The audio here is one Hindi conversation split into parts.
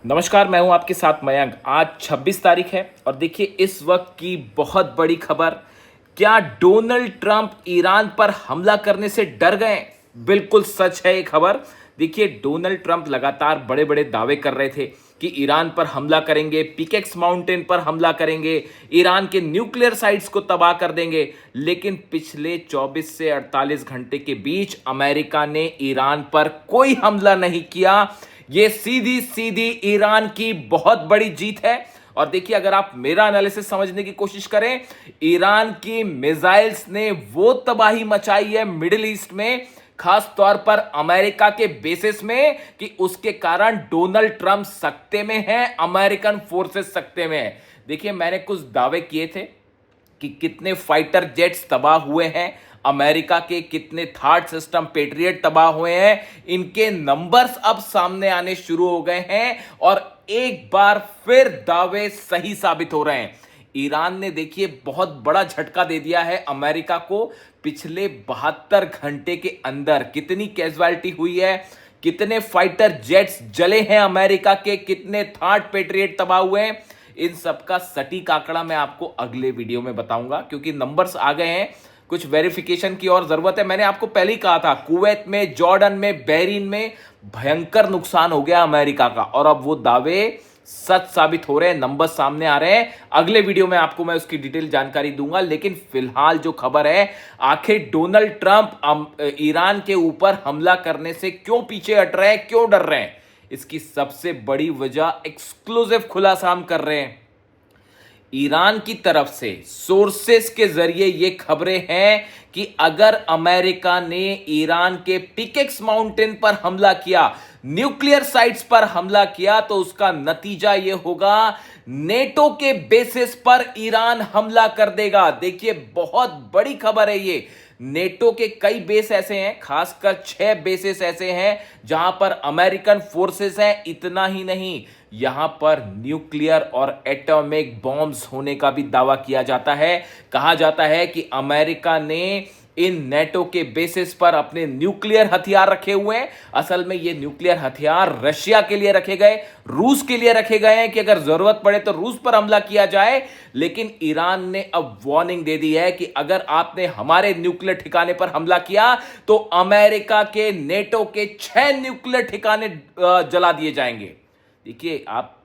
नमस्कार, मैं हूं आपके साथ मयंक। आज 26 तारीख है और देखिए इस वक्त की बहुत बड़ी खबर। क्या डोनाल्ड ट्रंप ईरान पर हमला करने से डर गए? बिल्कुल सच है ये खबर। देखिए डोनाल्ड ट्रंप लगातार बड़े बड़े दावे कर रहे थे कि ईरान पर हमला करेंगे, पिकेक्स माउंटेन पर हमला करेंगे, ईरान के न्यूक्लियर साइट्स को तबाह कर देंगे। लेकिन पिछले 24 से 48 घंटे के बीच अमेरिका ने ईरान पर कोई हमला नहीं किया। ये सीधी सीधी ईरान की बहुत बड़ी जीत है। और देखिए अगर आप मेरा एनालिसिस समझने की कोशिश करें, ईरान की मिसाइल्स ने वो तबाही मचाई है मिडिल ईस्ट में, खास तौर पर अमेरिका के बेसिस में, कि उसके कारण डोनाल्ड ट्रंप सकते में है, अमेरिकन फोर्सेस सकते में है। देखिए मैंने कुछ दावे किए थे कि कितने फाइटर जेट्स तबाह हुए हैं, अमेरिका के कितने थर्ड सिस्टम पेट्रियट तबाह हुए हैं। इनके नंबर्स अब सामने आने शुरू हो गए हैं और एक बार फिर दावे सही साबित हो रहे हैं। ईरान ने देखिए बहुत बड़ा झटका दे दिया है अमेरिका को। पिछले 72 घंटे के अंदर कितनी कैजुअलिटी हुई है, कितने फाइटर जेट्स जले हैं अमेरिका के, कितने थर्ड पेट्रियट तबाह हुए हैं, इन सब का सटीक आंकड़ा मैं आपको अगले वीडियो में बताऊंगा, क्योंकि नंबर्स आ गए हैं। कुछ वेरिफिकेशन की और जरूरत है। मैंने आपको पहले ही कहा था कुवैत में, जॉर्डन में, बहरीन में भयंकर नुकसान हो गया अमेरिका का, और अब वो दावे सच साबित हो रहे हैं, नंबर सामने आ रहे हैं। अगले वीडियो में आपको मैं उसकी डिटेल जानकारी दूंगा। लेकिन फिलहाल जो खबर है, आखिर डोनाल्ड ट्रंप ईरान के ऊपर हमला करने से क्यों पीछे हट रहे हैं, क्यों डर रहे हैं, इसकी सबसे बड़ी वजह एक्सक्लूसिव खुलासा हम कर रहे हैं। ईरान की तरफ से सोर्सेस के जरिए ये खबरें हैं कि अगर अमेरिका ने ईरान के पिकेक्स माउंटेन पर हमला किया, न्यूक्लियर साइट्स पर हमला किया, तो उसका नतीजा ये होगा, नेटो के बेसिस पर ईरान हमला कर देगा। देखिए बहुत बड़ी खबर है ये। नेटो के कई बेस ऐसे हैं, खासकर 6 बेसेस ऐसे हैं जहां पर अमेरिकन फोर्सेस हैं। इतना ही नहीं, यहां पर न्यूक्लियर और एटॉमिक बॉम्ब्स होने का भी दावा किया जाता है। कहा जाता है कि अमेरिका ने इन नेटो के बेसिस पर अपने न्यूक्लियर हथियार रखे हुए हैं। असल में ये न्यूक्लियर हथियार रशिया के लिए रखे गए, रूस के लिए रखे गए हैं कि अगर जरूरत पड़े तो रूस पर हमला किया जाए। लेकिन ईरान ने अब वार्निंग दे दी है कि अगर आपने हमारे न्यूक्लियर ठिकाने पर हमला किया तो अमेरिका के नेटो के 6 न्यूक्लियर ठिकाने जला दिए जाएंगे। देखिए आप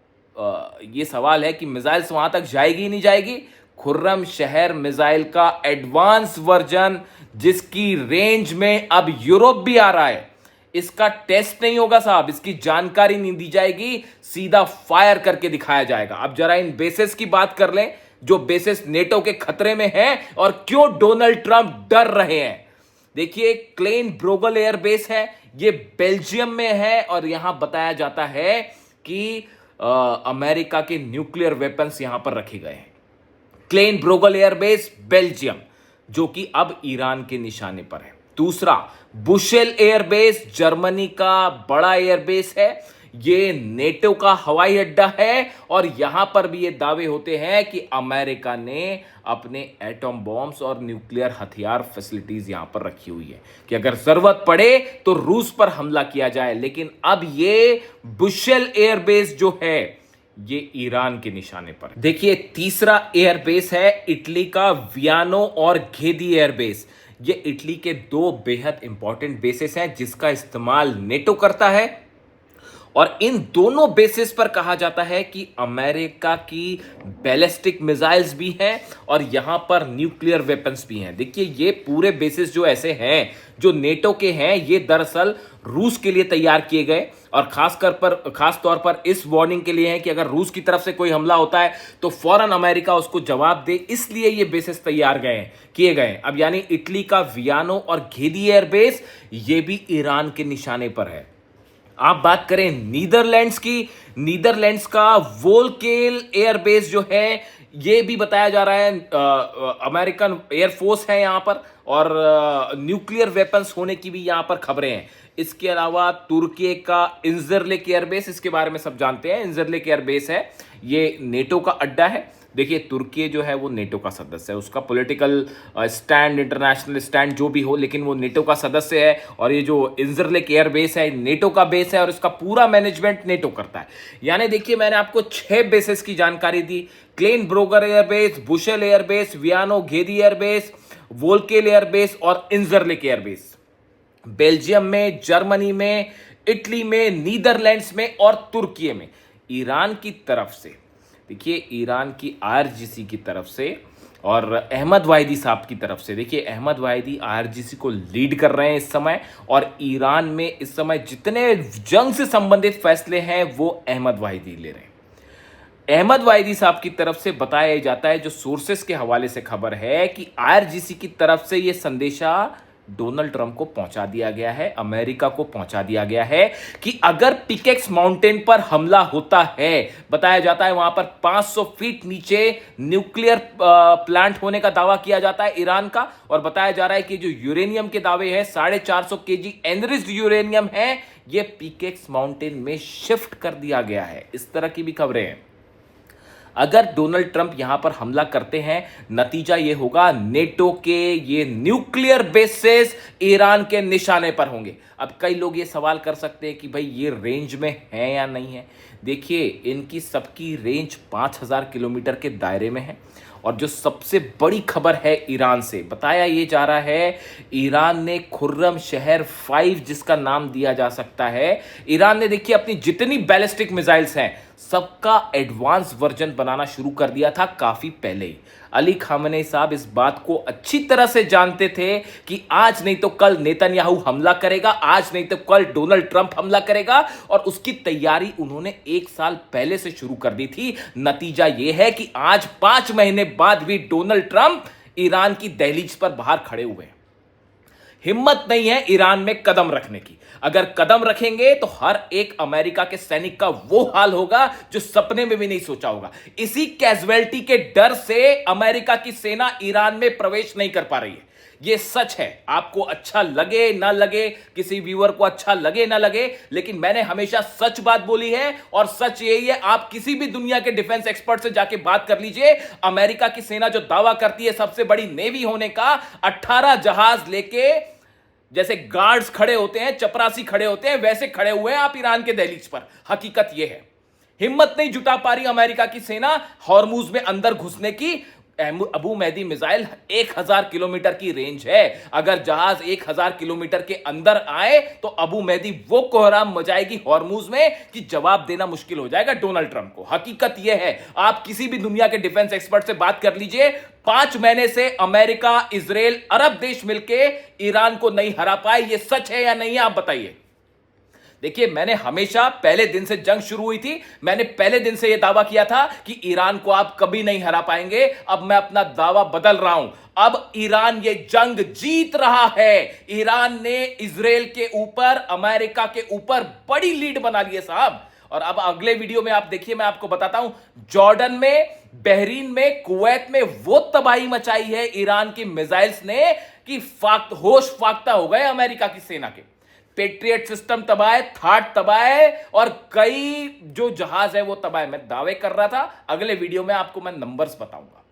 ये सवाल है कि मिसाइल्स वहां तक जाएगी नहीं जाएगी। खुर्रम शहर मिसाइल का एडवांस वर्जन, जिसकी रेंज में अब यूरोप भी आ रहा है, इसका टेस्ट नहीं होगा साहब, इसकी जानकारी नहीं दी जाएगी, सीधा फायर करके दिखाया जाएगा। अब जरा इन बेसिस की बात कर लें, जो बेसिस नेटो के खतरे में हैं और क्यों डोनाल्ड ट्रंप डर रहे हैं। देखिए क्लेन ब्रोगल एयरबेस है, ये बेल्जियम में है, और यहां बताया जाता है कि अमेरिका के न्यूक्लियर वेपन्स यहां पर रखे गए हैं। क्लेन ब्रोगल एयरबेस बेल्जियम, जो कि अब ईरान के निशाने पर है। दूसरा बुशेल एयरबेस, जर्मनी का बड़ा एयरबेस है, ये नेटो का हवाई अड्डा है, और यहां पर भी ये दावे होते हैं कि अमेरिका ने अपने एटॉम बॉम्ब्स और न्यूक्लियर हथियार फैसिलिटीज यहां पर रखी हुई है कि अगर जरूरत पड़े तो रूस पर हमला किया जाए। लेकिन अब ये बुशेल एयरबेस जो है, ये ईरान के निशाने पर। देखिए तीसरा एयरबेस है इटली का वियानो और घेदी एयरबेस। ये इटली के 2 बेहद इंपॉर्टेंट बेसेस हैं जिसका इस्तेमाल नेटो करता है, और इन दोनों बेसिस पर कहा जाता है कि अमेरिका की बैलिस्टिक मिसाइल्स भी हैं और यहां पर न्यूक्लियर वेपन्स भी हैं। देखिए ये पूरे बेसिस जो ऐसे हैं, जो नेटो के हैं, ये दरअसल रूस के लिए तैयार किए गए, और खास तौर पर इस वार्निंग के लिए है कि अगर रूस की तरफ से कोई हमला होता है तो फौरन अमेरिका उसको जवाब दे, इसलिए ये बेसिस तैयार किए गए। अब यानी इटली का वियानो और घेदी एयरबेस, ये भी ईरान के निशाने पर है। आप बात करें नीदरलैंड्स की, नीदरलैंड्स का वोलकेल एयरबेस जो है, ये भी बताया जा रहा है अमेरिकन एयरफोर्स है यहां पर, और न्यूक्लियर वेपन्स होने की भी यहां पर खबरें हैं। इसके अलावा तुर्की का इंजरलेक एयरबेस, इसके बारे में सब जानते हैं। इंजरलेक एयरबेस है, ये नेटो का अड्डा है। देखिए तुर्की जो है वो नेटो का सदस्य है, उसका पॉलिटिकल स्टैंड, इंटरनेशनल स्टैंड जो भी हो, लेकिन वो नेटो का सदस्य है। और ये जो इंजरलेक एयरबेस है नेटो का बेस है और इसका पूरा मैनेजमेंट नेटो करता है। यानी देखिए मैंने आपको 6 बेसेस की जानकारी दी। Kleine Brogel airbase, Buchel airbase, Aviano Ghedi airbase, Volkel airbase और इंजरलेक एयरबेस बेल्जियम में, जर्मनी में, इटली में, नीदरलैंड्स में और तुर्की में। ईरान की तरफ से देखिए, ईरान की आईआरजीसी की तरफ से और अहमद वाहिदी साहब की तरफ से, देखिए अहमद वाहिदी आईआरजीसी को लीड कर रहे हैं इस समय। और ईरान में इस समय जितने जंग से संबंधित फैसले हैं वो अहमद वाहिदी ले रहे हैं। अहमद वाहिदी साहब की तरफ से बताया जाता है, जो सोर्सेस के हवाले से खबर है, कि आईआरजीसी की तरफ से यह संदेशा डोनाल्ड ट्रंप को पहुंचा दिया गया है, अमेरिका को पहुंचा दिया गया है कि अगर पिकेक्स माउंटेन पर हमला होता है, बताया जाता है वहां पर 500 फीट नीचे न्यूक्लियर प्लांट होने का दावा किया जाता है ईरान का। और बताया जा रहा है कि जो यूरेनियम के दावे हैं 450 केजी एनरिच्ड यूरेनियम है, ये पिकेक्स माउंटेन में शिफ्ट कर दिया गया है। इस तरह की भी खबरें हैं। अगर डोनाल्ड ट्रंप यहां पर हमला करते हैं, नतीजा यह होगा नेटो के ये न्यूक्लियर बेसेस ईरान के निशाने पर होंगे। अब कई लोग ये सवाल कर सकते हैं कि भाई ये रेंज में है या नहीं है। देखिए इनकी सबकी रेंज 5000 किलोमीटर के दायरे में है। और जो सबसे बड़ी खबर है ईरान से, बताया ये जा रहा है ईरान ने खुर्रम शहर 5, जिसका नाम दिया जा सकता है, ईरान ने देखिए अपनी जितनी बैलिस्टिक मिसाइल्स हैं सबका एडवांस वर्जन बनाना शुरू कर दिया था काफी पहले ही। अली खामनेई साहब इस बात को अच्छी तरह से जानते थे कि आज नहीं तो कल नेतन्याहू हमला करेगा, आज नहीं तो कल डोनाल्ड ट्रंप हमला करेगा। और उसकी तैयारी उन्होंने 1 साल पहले से शुरू कर दी थी। नतीजा यह है कि आज 5 महीने बाद भी डोनाल्ड ट्रंप ईरान की दहलीज पर बाहर खड़े हुए हैं। हिम्मत नहीं है ईरान में कदम रखने की। अगर कदम रखेंगे तो हर एक अमेरिका के सैनिक का वो हाल होगा जो सपने में भी नहीं सोचा होगा। इसी कैजुअलिटी के डर से अमेरिका की सेना ईरान में प्रवेश नहीं कर पा रही है। ये सच है, आपको अच्छा लगे ना लगे, किसी व्यूअर को अच्छा लगे ना लगे, लेकिन मैंने हमेशा सच बात बोली है। और सच यही है, आप किसी भी दुनिया के डिफेंस एक्सपर्ट से जाके बात कर लीजिए। अमेरिका की सेना जो दावा करती है सबसे बड़ी नेवी होने का, 18 जहाज लेके जैसे गार्ड्स खड़े होते हैं, चपरासी खड़े होते हैं, वैसे खड़े हुए हैं आप ईरान के दहलीज पर। हकीकत यह है, हिम्मत नहीं जुटा पा रही अमेरिका की सेना हॉर्मुज में अंदर घुसने की। अबू मेहदी मिसाइल 1000 किलोमीटर की रेंज है। अगर जहाज 1000 किलोमीटर के अंदर आए तो अबू मेहदी वो कोहराम मचाएगी हॉर्मुज में कि जवाब देना मुश्किल हो जाएगा डोनाल्ड ट्रंप को। हकीकत यह है, आप किसी भी दुनिया के डिफेंस एक्सपर्ट से बात कर लीजिए, 5 महीने से अमेरिका, इजराइल, अरब देश मिलके ईरान को नहीं हरा पाए। यह सच है या नहीं है, आप बताइए। देखिए मैंने हमेशा, पहले दिन से जंग शुरू हुई थी, मैंने पहले दिन से यह दावा किया था कि ईरान को आप कभी नहीं हरा पाएंगे। अब मैं अपना दावा बदल रहा हूं। अब ईरान ये जंग जीत रहा है। ईरान ने इजराइल के ऊपर, अमेरिका के ऊपर बड़ी लीड बना ली है साहब। और अब अगले वीडियो में आप देखिए, मैं आपको बताता हूं जॉर्डन में, बहरीन में, कुवैत में वो तबाही मचाई है ईरान की मिसाइल्स ने कि होश फाख्ता हो गए अमेरिका की सेना के। पेट्रियट सिस्टम तबाह है, थाट तबाह है और कई जो जहाज है वो तबाह है। मैं दावे कर रहा था, अगले वीडियो में आपको मैं नंबर्स बताऊंगा।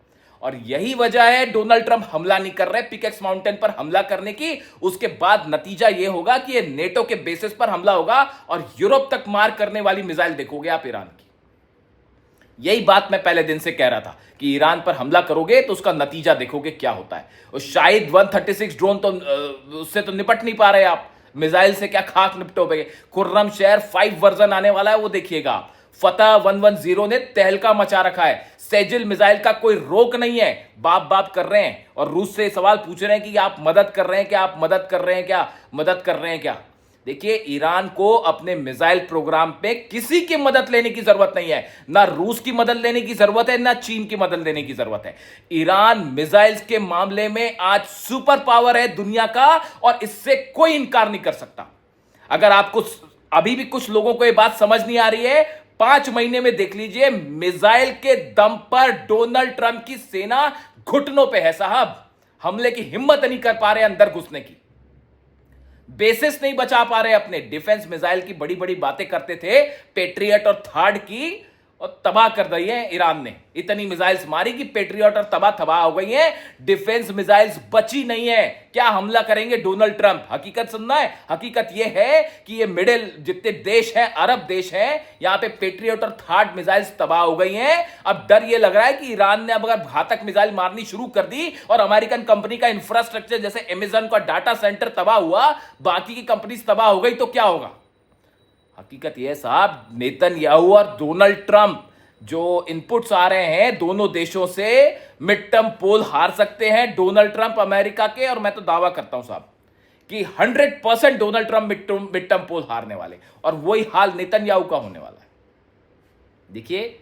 और यही वजह है डोनाल्ड ट्रंप हमला नहीं कर रहे पिकेक्स माउंटेन पर हमला करने की। उसके बाद नतीजा यह होगा कि यह नेटो के बेसिस पर हमला होगा और यूरोप तक मार करने वाली मिसाइल देखोगे आप ईरान की। यही बात मैं पहले दिन से कह रहा था कि ईरान पर हमला करोगे तो उसका नतीजा देखोगे क्या होता है। और शायद 136 ड्रोन तो उससे तो निपट नहीं पा रहे आप, मिसाइल से क्या खाक निपटोगे। खुर्रम शहर 5 वर्जन आने वाला है, वो देखिएगा आप। फतह 110 ने तहलका मचा रखा है। सेजिल मिसाइल का कोई रोक नहीं है, बाप बाप कर रहे हैं और रूस से सवाल पूछ रहे हैं कि आप मदद कर रहे हैं क्या, आप मदद कर रहे हैं क्या, मदद कर रहे हैं क्या। देखिए ईरान को अपने मिसाइल प्रोग्राम पे किसी की मदद लेने की जरूरत नहीं है, ना रूस की मदद लेने की जरूरत है, ना चीन की मदद लेने की जरूरत है। ईरान मिसाइल्स के मामले में आज सुपर पावर है दुनिया का और इससे कोई इंकार नहीं कर सकता। अगर आपको अभी भी कुछ लोगों को यह बात समझ नहीं आ रही है, 5 महीने में देख लीजिए, मिसाइल के दम पर डोनाल्ड ट्रंप की सेना घुटनों पे है साहब। हमले की हिम्मत नहीं कर पा रहे अंदर घुसने की। बेसिस नहीं बचा पा रहे अपने। डिफेंस मिसाइल की बड़ी बड़ी बातें करते थे, पेट्रियट और थर्ड की, और तबाह कर दी है ईरान ने। इतनी मिसाइल्स मारी कि पेट्रियट और तबाह हो गई हैं। डिफेंस मिसाइल्स बची नहीं है। क्या हमला करेंगे डोनाल्ड ट्रंप? हकीकत सुनना है। हकीकत यह है कि ये मिडिल जितने देश हैं, अरब देश हैं, यहां पे पेट्रियट और थर्ड मिसाइल्स तबाह हो गई हैं। अब डर यह लग रहा है कि ईरान ने अब अगर घातक मिसाइल मारनी शुरू कर दी और अमेरिकन कंपनी का इंफ्रास्ट्रक्चर जैसे अमेजन का डाटा सेंटर तबाह हुआ, बाकी की कंपनीज तबाह हो गई, तो क्या होगा? हकीकत यह साहब, नेतन्याहू और डोनाल्ड ट्रंप जो इनपुट्स आ रहे हैं दोनों देशों से, मिड टर्म पोल हार सकते हैं डोनाल्ड ट्रंप अमेरिका के। और मैं तो दावा करता हूं साहब कि 100% डोनाल्ड ट्रंप मिड टर्म पोल हारने वाले, और वही हाल नेतन्याहू का होने वाला है। देखिए,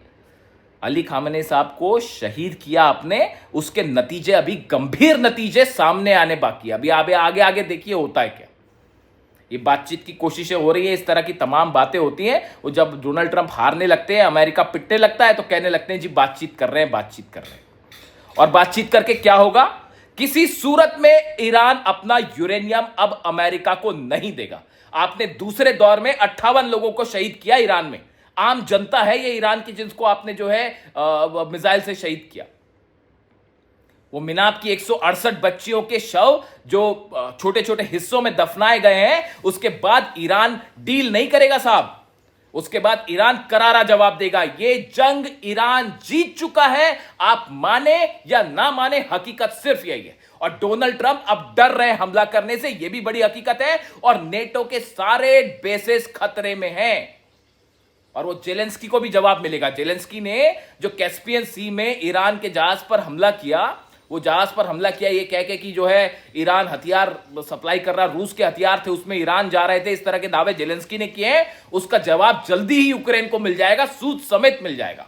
अली खामेनी साहब को शहीद किया आपने, उसके नतीजे, अभी गंभीर नतीजे सामने आने बाकी है। अभी आगे आगे देखिए होता है क्या। ये बातचीत की कोशिशें हो रही है, इस तरह की तमाम बातें होती हैं। वो जब डोनाल्ड ट्रंप हारने लगते हैं, अमेरिका पिटने लगता है, तो कहने लगते हैं जी बातचीत कर रहे हैं। और बातचीत करके क्या होगा? किसी सूरत में ईरान अपना यूरेनियम अब अमेरिका को नहीं देगा। आपने दूसरे दौर में 58 लोगों को शहीद किया ईरान में। आम जनता है ये ईरान की, जिसको आपने जो है मिसाइल से शहीद किया। वो मिनाब की 168 बच्चियों के शव जो छोटे छोटे हिस्सों में दफनाए गए हैं, उसके बाद ईरान डील नहीं करेगा साहब। उसके बाद ईरान करारा जवाब देगा। ये जंग ईरान जीत चुका है, आप माने या ना माने, हकीकत सिर्फ यही है। और डोनाल्ड ट्रंप अब डर रहे हैं हमला करने से, यह भी बड़ी हकीकत है। और नेटो के सारे बेसेस खतरे में हैं। और वो जेलेंस्की को भी जवाब मिलेगा। जेलेंस्की ने जो कैस्पियन सी में ईरान के जहाज पर हमला किया, वो जहाज पर हमला किया ये कह के कि जो है ईरान हथियार सप्लाई कर रहा, रूस के हथियार थे उसमें ईरान जा रहे थे, इस तरह के दावे जेलेंस्की ने किए हैं। उसका जवाब जल्दी ही यूक्रेन को मिल जाएगा, सूद समेत मिल जाएगा।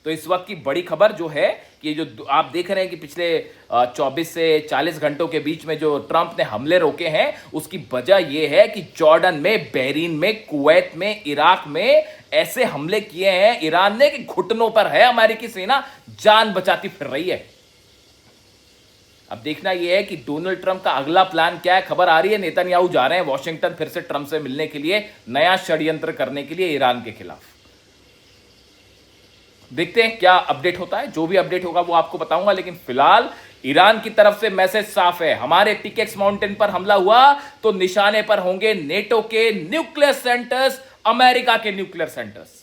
तो इस वक्त की बड़ी खबर जो है कि जो आप देख रहे हैं कि पिछले 24 से 40 घंटों के बीच में जो ट्रंप ने हमले रोके हैं, उसकी वजह यह है कि जॉर्डन में, बहरीन में, कुवैत में, इराक में ऐसे हमले किए हैं ईरान ने कि घुटनों पर है अमेरिकी सेना, जान बचाती फिर रही है। अब देखना यह है कि डोनाल्ड ट्रंप का अगला प्लान क्या है। खबर आ रही है नेतन्याहू जा रहे हैं वॉशिंगटन फिर से ट्रंप से मिलने के लिए, नया षड्यंत्र करने के लिए ईरान के खिलाफ। देखते हैं क्या अपडेट होता है। जो भी अपडेट होगा वो आपको बताऊंगा, लेकिन फिलहाल ईरान की तरफ से मैसेज साफ है। हमारे पिकेक्स माउंटेन पर हमला हुआ तो निशाने पर होंगे नेटो के न्यूक्लियर सेंटर्स, अमेरिका के न्यूक्लियर सेंटर्स।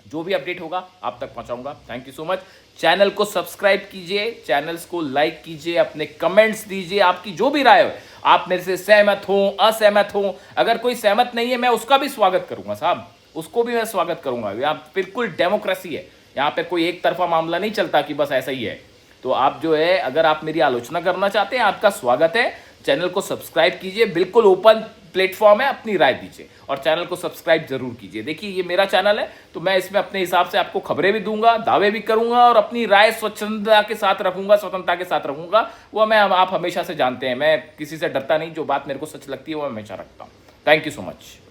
जो भी अपडेट होगा आप तक पहुंचाऊंगा। Thank you so much. Channel को सब्सक्राइब कीजिए, चैनल्स को लाइक कीजिए, अपने कमेंट्स दीजिए, आपकी जो भी राय हो, आप मेरे से सहमत हो, असहमत हो। अगर कोई सहमत नहीं है, मैं उसका भी स्वागत करूंगा साहब, उसको भी मैं स्वागत करूंगा। यहाँ बिल्कुल डेमोक्रेसी है, यहाँ पे कोई एक तरफा मामला नहीं चलता कि बस ऐसा ही है। तो आप जो है, अगर आप मेरी आलोचना करना चाहते हैं, आपका स्वागत है। चैनल को सब्सक्राइब कीजिए, बिल्कुल ओपन प्लेटफॉर्म है, अपनी राय दीजिए और चैनल को सब्सक्राइब जरूर कीजिए। देखिए, ये मेरा चैनल है, तो मैं इसमें अपने हिसाब से आपको खबरें भी दूंगा, दावे भी करूंगा और अपनी राय स्वच्छंदता के साथ रखूंगा, स्वतंत्रता के साथ रखूंगा। वो आप हमेशा से जानते हैं, मैं किसी से डरता नहीं। जो बात मेरे को सच लगती है वो मैं हमेशा रखता हूं। Thank you so much.